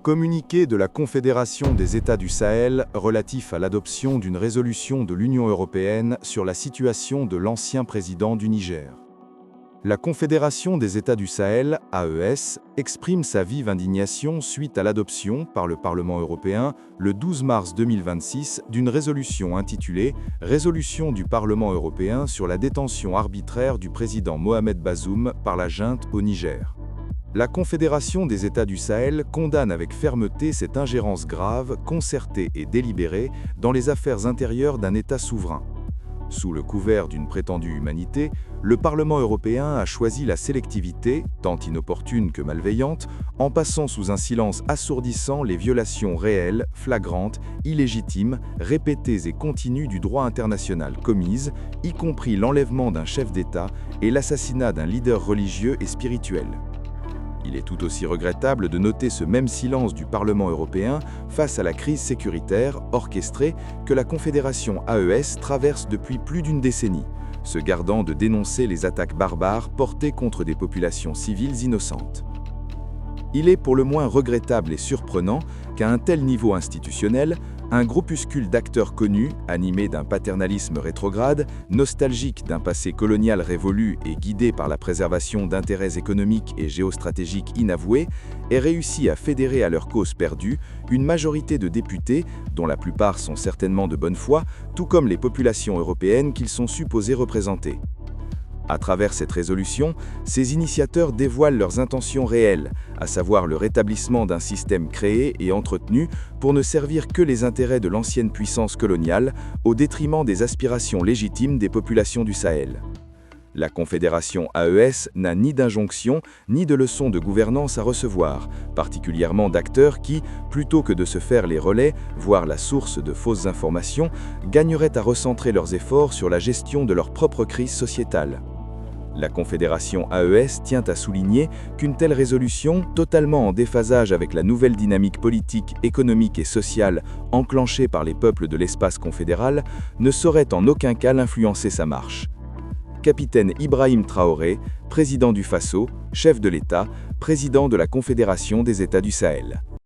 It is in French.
Communiqué de la Confédération des États du Sahel relatif à l'adoption d'une résolution de l'Union européenne sur la situation de l'ancien président du Niger. La Confédération des États du Sahel, AES, exprime sa vive indignation suite à l'adoption par le Parlement européen, le 12 mars 2026, d'une résolution intitulée « Résolution du Parlement européen sur la détention arbitraire du président Mohamed Bazoum par la junte au Niger ». La Confédération des États du Sahel condamne avec fermeté cette ingérence grave, concertée et délibérée dans les affaires intérieures d'un État souverain. Sous le couvert d'une prétendue humanité, le Parlement européen a choisi la sélectivité, tant inopportune que malveillante, en passant sous un silence assourdissant les violations réelles, flagrantes, illégitimes, répétées et continues du droit international commises, y compris l'enlèvement d'un chef d'État et l'assassinat d'un leader religieux et spirituel. Il est tout aussi regrettable de noter ce même silence du Parlement européen face à la crise sécuritaire orchestrée que la Confédération AES traverse depuis plus d'une décennie, se gardant de dénoncer les attaques barbares portées contre des populations civiles innocentes. Il est pour le moins regrettable et surprenant qu'à un tel niveau institutionnel, un groupuscule d'acteurs connus, animé d'un paternalisme rétrograde, nostalgique d'un passé colonial révolu et guidé par la préservation d'intérêts économiques et géostratégiques inavoués, ait réussi à fédérer à leur cause perdue une majorité de députés, dont la plupart sont certainement de bonne foi, tout comme les populations européennes qu'ils sont supposés représenter. À travers cette résolution, ces initiateurs dévoilent leurs intentions réelles, à savoir le rétablissement d'un système créé et entretenu pour ne servir que les intérêts de l'ancienne puissance coloniale, au détriment des aspirations légitimes des populations du Sahel. La Confédération AES n'a ni d'injonction, ni de leçons de gouvernance à recevoir, particulièrement d'acteurs qui, plutôt que de se faire les relais, voire la source de fausses informations, gagneraient à recentrer leurs efforts sur la gestion de leur propre crise sociétale. La Confédération AES tient à souligner qu'une telle résolution, totalement en déphasage avec la nouvelle dynamique politique, économique et sociale enclenchée par les peuples de l'espace confédéral, ne saurait en aucun cas l'influencer sa marche. Capitaine Ibrahim Traoré, président du Faso, chef de l'État, président de la Confédération des États du Sahel.